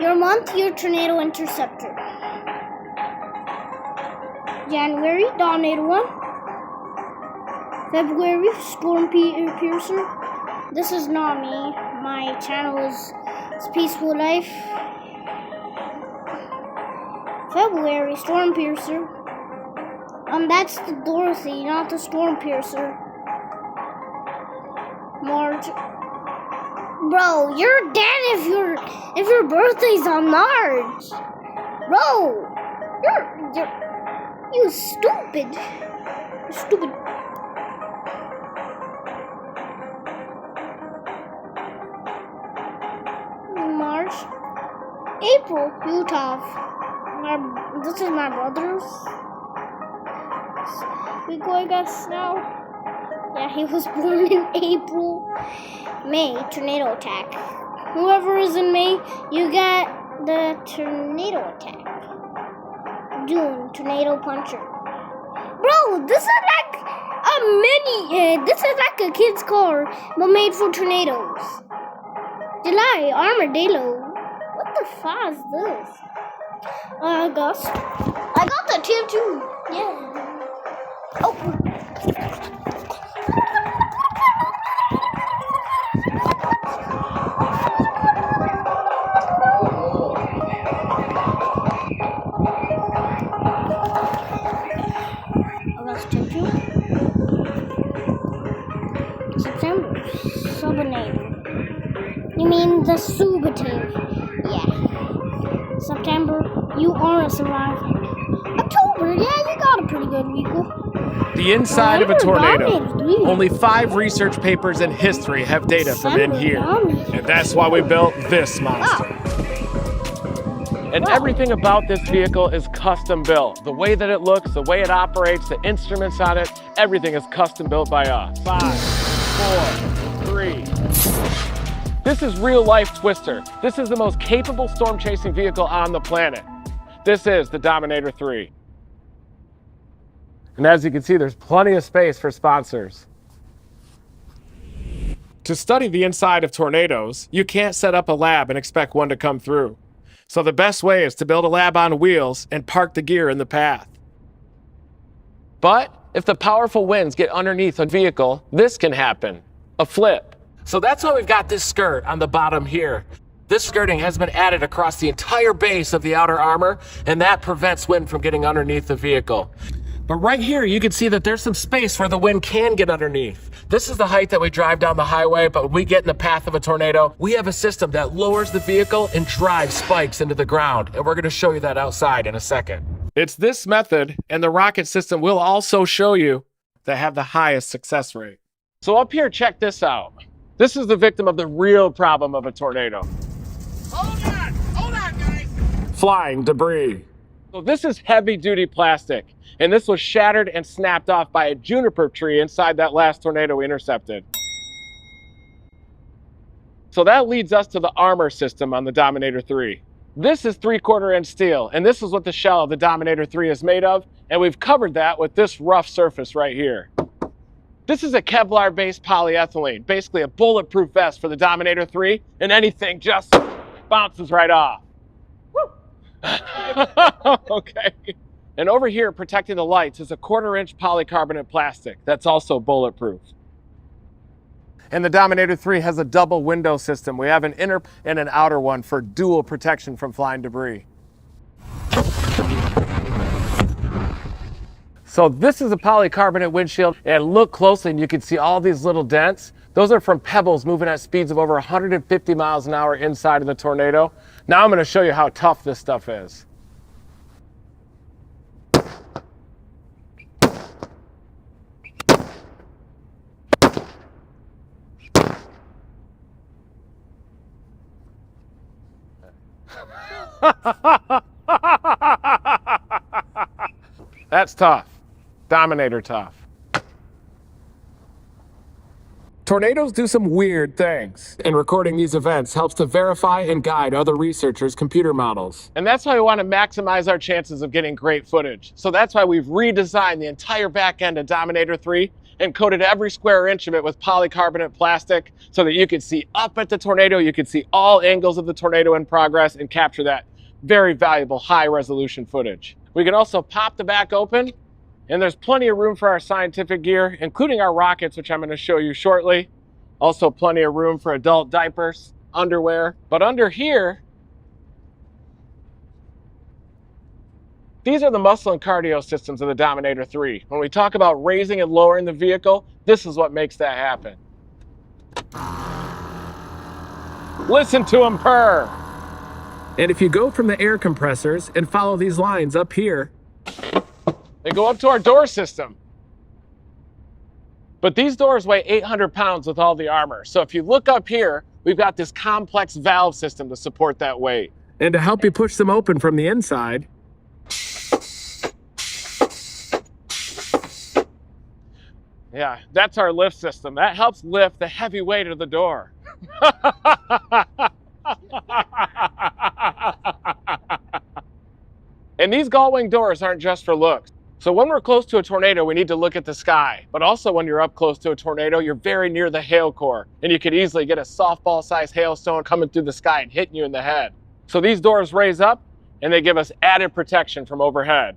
Your month, your tornado interceptor. January, Dominator 1. February, Storm Piercer. This is not me. My channel is Peaceful Life. February, Storm Piercer. That's the Dorothy, not the Storm Piercer. March. Bro, you're dead if your birthday's on March. Bro, you stupid. Stupid. March. April, Utah. This is my brother's. We go, I guess, now. Yeah, he was born in April. May, tornado attack. Whoever is in May, you get the tornado attack. June, tornado puncher. Bro, this is like a this is like a kid's car, but made for tornadoes. July, armadillo. What the fuck is this? August. I got the tier 2. Yeah. Oh. August tier 2. September, Subnator. You mean the Subative? Yeah. September, you are a survivor. October, yeah, you got a pretty good week. The inside of a tornado. Only 5 research papers in history have data from in here. And that's why we built this monster. And everything about this vehicle is custom built. The way that it looks, the way it operates, the instruments on it, everything is custom built by us. 5, 4, 3. This is real life Twister. This is the most capable storm chasing vehicle on the planet. This is the Dominator 3. And as you can see, there's plenty of space for sponsors. To study the inside of tornadoes, you can't set up a lab and expect one to come through. So the best way is to build a lab on wheels and park the gear in the path. But if the powerful winds get underneath a vehicle, this can happen, a flip. So that's why we've got this skirt on the bottom here. This skirting has been added across the entire base of the outer armor, and that prevents wind from getting underneath the vehicle. But right here, you can see that there's some space where the wind can get underneath. This is the height that we drive down the highway, but when we get in the path of a tornado, we have a system that lowers the vehicle and drives spikes into the ground. And we're gonna show you that outside in a second. It's this method and the rocket system we'll also show you that have the highest success rate. So up here, check this out. This is the victim of the real problem of a tornado. Hold on, guys. Flying debris. So this is heavy duty plastic, and this was shattered and snapped off by a juniper tree inside that last tornado we intercepted. So that leads us to the armor system on the Dominator 3. This is 3/4 inch steel, and this is what the shell of the Dominator 3 is made of, and we've covered that with this rough surface right here. This is a Kevlar-based polyethylene, basically a bulletproof vest for the Dominator 3, and anything just bounces right off. Okay. And over here, protecting the lights, is a 1/4 inch polycarbonate plastic that's also bulletproof. And the Dominator 3 has a double window system. We have an inner and an outer one for dual protection from flying debris. So this is a polycarbonate windshield, and look closely and you can see all these little dents. Those are from pebbles moving at speeds of over 150 miles an hour inside of the tornado. Now I'm going to show you how tough this stuff is. That's tough. Dominator tough. Tornadoes do some weird things, and recording these events helps to verify and guide other researchers' computer models. And that's why we want to maximize our chances of getting great footage. So that's why we've redesigned the entire back end of Dominator 3 and coated every square inch of it with polycarbonate plastic so that you could see up at the tornado, you could see all angles of the tornado in progress and capture that very valuable high resolution footage. We can also pop the back open, and there's plenty of room for our scientific gear, including our rockets, which I'm going to show you shortly. Also plenty of room for adult diapers, underwear. But under here, these are the muscle and cardio systems of the Dominator 3. When we talk about raising and lowering the vehicle, this is what makes that happen. Listen to them purr. And if you go from the air compressors and follow these lines up here, they go up to our door system. But these doors weigh 800 pounds with all the armor. So if you look up here, we've got this complex valve system to support that weight. And to help you push them open from the inside, yeah, that's our lift system. That helps lift the heavy weight of the door. And these gull-wing doors aren't just for looks. So when we're close to a tornado, we need to look at the sky. But also when you're up close to a tornado, you're very near the hail core. And you could easily get a softball-sized hailstone coming through the sky and hitting you in the head. So these doors raise up and they give us added protection from overhead.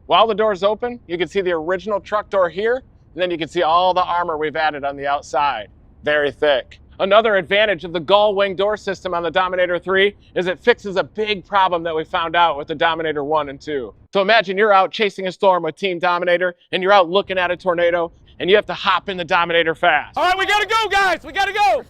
While the door's open, you can see the original truck door here, and then you can see all the armor we've added on the outside. Very thick. Another advantage of the gull-wing door system on the Dominator 3 is it fixes a big problem that we found out with the Dominator 1 and 2. So imagine you're out chasing a storm with Team Dominator, and you're out looking at a tornado, and you have to hop in the Dominator fast. All right, we gotta go, guys, we gotta go.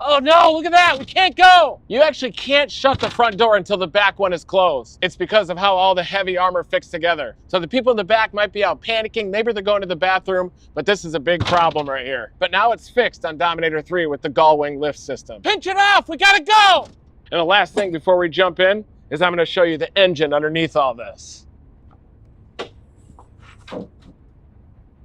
Oh no, look at that, we can't go. You actually can't shut the front door until the back one is closed. It's because of how all the heavy armor fits together. So the people in the back might be out panicking, maybe they're going to the bathroom, but this is a big problem right here. But now it's fixed on Dominator 3 with the gull-wing lift system. Pinch it off, we gotta go. And the last thing before we jump in is I'm gonna show you the engine underneath all this.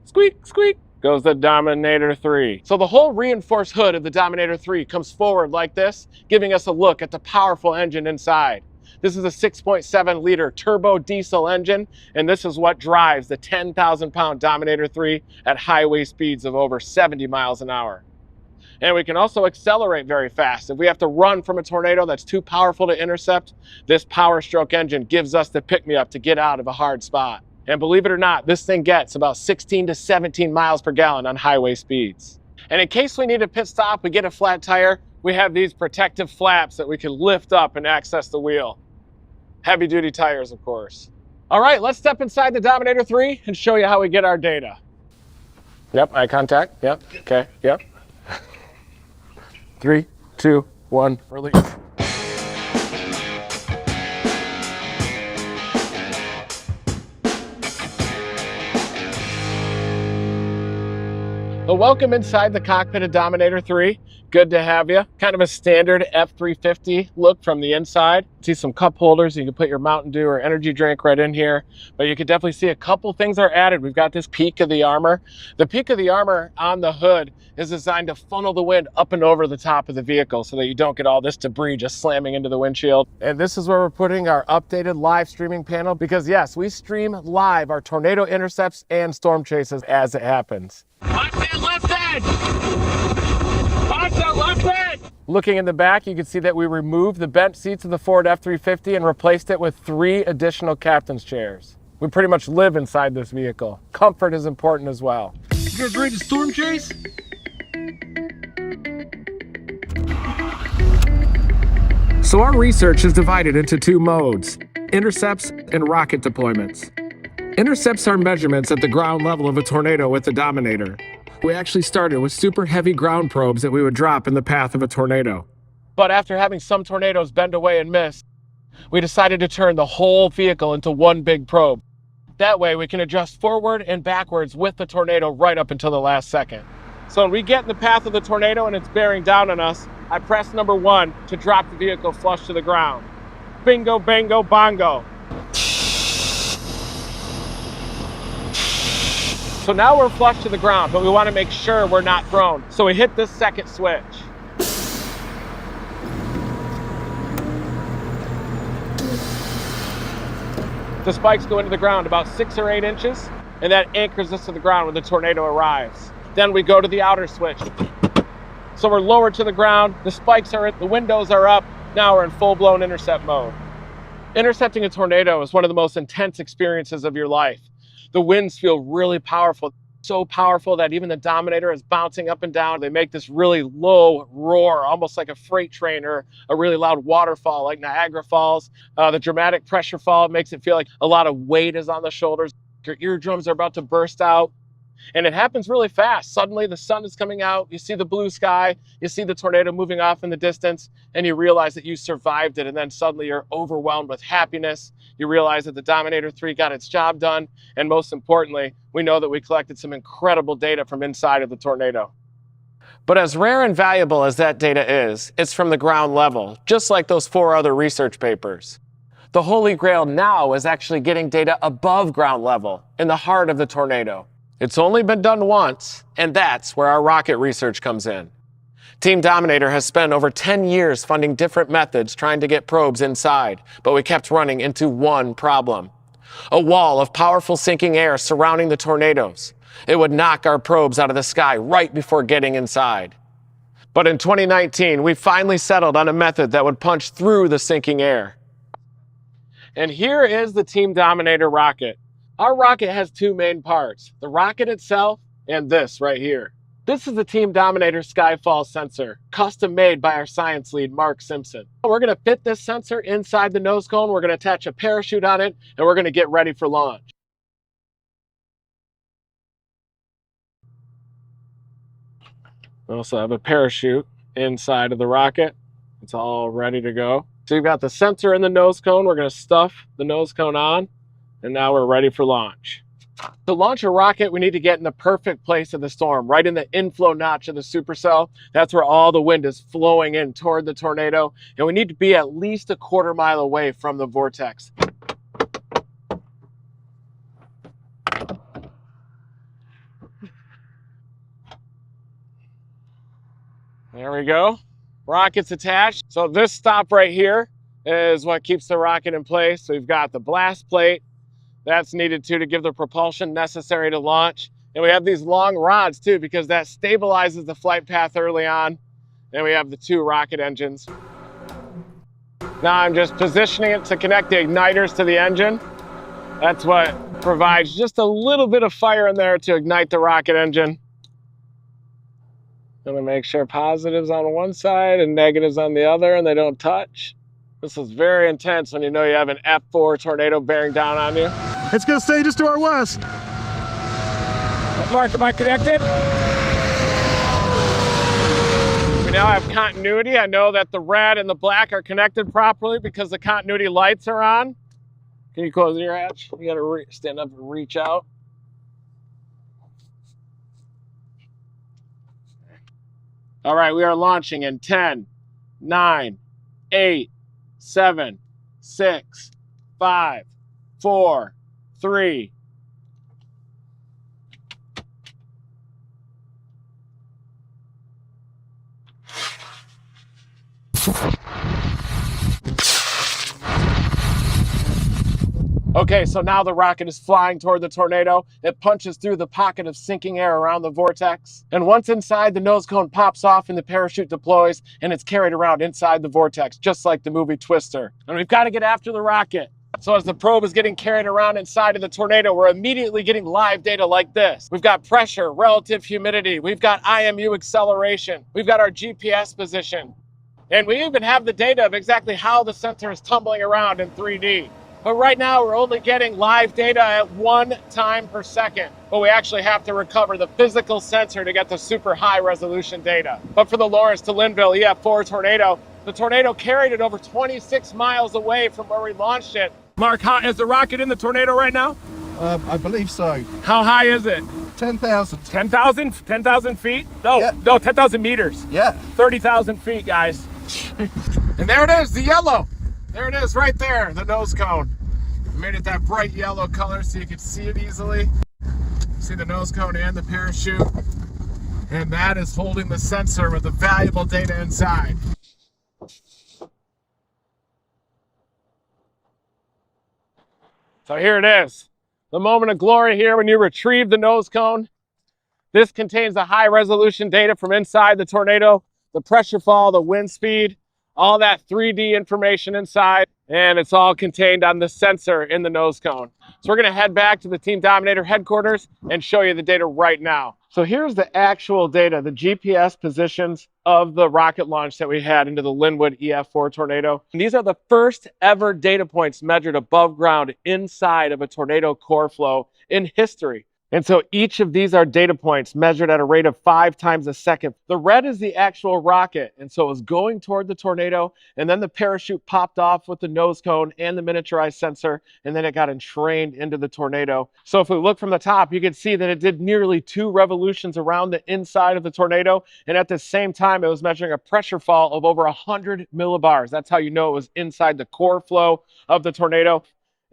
Squeak, squeak. Goes the Dominator 3. So the whole reinforced hood of the Dominator 3 comes forward like this, giving us a look at the powerful engine inside. This is a 6.7 liter turbo diesel engine, and this is what drives the 10,000 pound Dominator 3 at highway speeds of over 70 miles an hour. And we can also accelerate very fast. If we have to run from a tornado that's too powerful to intercept, this Power Stroke engine gives us the pick-me-up to get out of a hard spot. And believe it or not, this thing gets about 16 to 17 miles per gallon on highway speeds. And in case we need a pit stop, we get a flat tire, we have these protective flaps that we can lift up and access the wheel. Heavy duty tires, of course. All right, let's step inside the Dominator 3 and show you how we get our data. Yep, eye contact, yep, okay, yep. 3, 2, 1, release. Well, welcome inside the cockpit of Dominator 3. Good to have you. Kind of a standard F350 look from the inside. See some cup holders. You can put your Mountain Dew or energy drink right in here. But you can definitely see a couple things are added. We've got this peak of the armor. The peak of the armor on the hood is designed to funnel the wind up and over the top of the vehicle so that you don't get all this debris just slamming into the windshield. And this is where we're putting our updated live streaming panel because yes, we stream live our tornado intercepts and storm chases as it happens. Watch that left edge! Watch that left edge! Looking in the back, you can see that we removed the bent seats of the Ford F350 and replaced it with 3 additional captain's chairs. We pretty much live inside this vehicle. Comfort is important as well. You guys ready to storm chase? So our research is divided into 2 modes, intercepts and rocket deployments. Intercepts are measurements at the ground level of a tornado with the Dominator. We actually started with super heavy ground probes that we would drop in the path of a tornado. But after having some tornadoes bend away and miss, we decided to turn the whole vehicle into one big probe. That way we can adjust forward and backwards with the tornado right up until the last second. So when we get in the path of the tornado and it's bearing down on us, I press number 1 to drop the vehicle flush to the ground. Bingo, bango, bongo. So now we're flush to the ground, but we want to make sure we're not thrown. So we hit this second switch. The spikes go into the ground about 6 or 8 inches. and that anchors us to the ground when the tornado arrives. Then we go to the outer switch. So we're lowered to the ground, the spikes are in, the windows are up, now we're in full-blown intercept mode. Intercepting a tornado is one of the most intense experiences of your life. The winds feel really powerful, so powerful that even the Dominator is bouncing up and down. They make this really low roar, almost like a freight train or a really loud waterfall like Niagara Falls. The dramatic pressure fall makes it feel like a lot of weight is on the shoulders. Your eardrums are about to burst out. And it happens really fast. Suddenly the sun is coming out, you see the blue sky, you see the tornado moving off in the distance, and you realize that you survived it. And then suddenly you're overwhelmed with happiness. You realize that the Dominator 3 got its job done. And most importantly, we know that we collected some incredible data from inside of the tornado. But as rare and valuable as that data is, it's from the ground level, just like those 4 other research papers. The Holy Grail now is actually getting data above ground level, in the heart of the tornado. It's only been done once, and that's where our rocket research comes in. Team Dominator has spent over 10 years funding different methods trying to get probes inside, but we kept running into one problem. A wall of powerful sinking air surrounding the tornadoes. It would knock our probes out of the sky right before getting inside. But in 2019, we finally settled on a method that would punch through the sinking air. And here is the Team Dominator rocket. Our rocket has 2 main parts, the rocket itself and this right here. This is the Team Dominator Skyfall sensor, custom made by our science lead, Mark Simpson. We're gonna fit this sensor inside the nose cone, we're gonna attach a parachute on it, and we're gonna get ready for launch. We also have a parachute inside of the rocket. It's all ready to go. So you've got the sensor in the nose cone, we're gonna stuff the nose cone on, and now we're ready for launch. To launch a rocket, we need to get in the perfect place of the storm, right in the inflow notch of the supercell. That's where all the wind is flowing in toward the tornado, and we need to be at least a 1/4 mile away from the vortex. There we go. Rocket's attached. So this stop right here is what keeps the rocket in place. So we've got the blast plate. That's needed to give the propulsion necessary to launch. And we have these long rods too, because that stabilizes the flight path early on. And we have the 2 rocket engines. Now I'm just positioning it to connect the igniters to the engine. That's what provides just a little bit of fire in there to ignite the rocket engine. Gonna make sure positives on one side and negatives on the other, and they don't touch. This is very intense when you know you have an F4 tornado bearing down on you. It's gonna stay just to our west. Mark, am I connected? We now have continuity. I know that the red and the black are connected properly because the continuity lights are on. Can you close your hatch? You gotta stand up and reach out. All right, we are launching in 10, 9, 8, 7, 6, 5, 4, 3. Okay, so now the rocket is flying toward the tornado. It punches through the pocket of sinking air around the vortex. And once inside, the nose cone pops off and the parachute deploys, and it's carried around inside the vortex, just like the movie Twister. And we've got to get after the rocket. So as the probe is getting carried around inside of the tornado, we're immediately getting live data like this. We've got pressure, relative humidity, we've got IMU acceleration, we've got our GPS position. And we even have the data of exactly how the sensor is tumbling around in 3D. But right now we're only getting live data at 1 time per second. But we actually have to recover the physical sensor to get the super high resolution data. But for the Lawrence to Linville EF4 tornado, the tornado carried it over 26 miles away from where we launched it. Mark, is the rocket in the tornado right now? I believe so. How high is it? 10,000. 10,000? 10,000 feet? No, Yeah. no, 10,000 meters. Yeah. 30,000 feet, guys. And there it is, the yellow. There it is right there, the nose cone. I made it that bright yellow color so you can see it easily. See the nose cone and the parachute. And that is holding the sensor with the valuable data inside. So here it is. The moment of glory here when you retrieve the nose cone. This contains the high resolution data from inside the tornado, the pressure fall, the wind speed, all that 3D information inside, and it's all contained on the sensor in the nose cone. So we're gonna head back to the Team Dominator headquarters and show you the data right now. So here's the actual data, the GPS positions of the rocket launch that we had into the Linwood EF4 tornado. And these are the first ever data points measured above ground inside of a tornado core flow in history. And so each of these are data points measured at a rate of 5 times a second. The red is the actual rocket, and so it was going toward the tornado, and then the parachute popped off with the nose cone and the miniaturized sensor, and then it got entrained into the tornado. So if we look from the top, you can see that it did nearly 2 revolutions around the inside of the tornado, and at the same time, it was measuring a pressure fall of over 100 millibars. That's how you know it was inside the core flow of the tornado.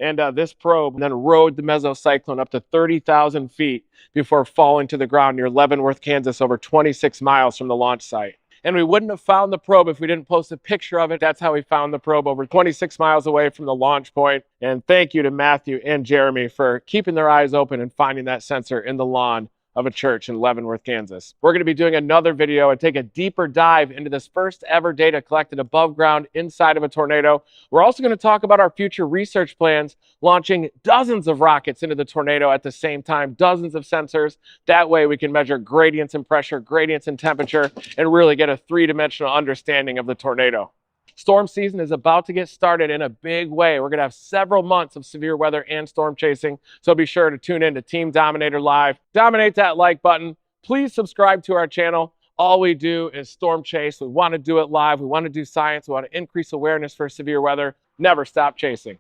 And this probe then rode the mesocyclone up to 30,000 feet before falling to the ground near Leavenworth, Kansas, over 26 miles from the launch site. And we wouldn't have found the probe if we didn't post a picture of it. That's how we found the probe over 26 miles away from the launch point. And thank you to Matthew and Jeremy for keeping their eyes open and finding that sensor in the lawn of a church in Leavenworth, Kansas. We're going to be doing another video and take a deeper dive into this first ever data collected above ground inside of a tornado. We're also going to talk about our future research plans, launching dozens of rockets into the tornado at the same time, dozens of sensors. That way we can measure gradients in pressure, gradients in temperature, and really get a 3-dimensional understanding of the tornado. Storm season is about to get started in a big way. We're going to have several months of severe weather and storm chasing, so be sure to tune in to Team Dominator Live. Dominate that like button. Please subscribe to our channel. All we do is storm chase. We want to do it live. We want to do science. We want to increase awareness for severe weather. Never stop chasing.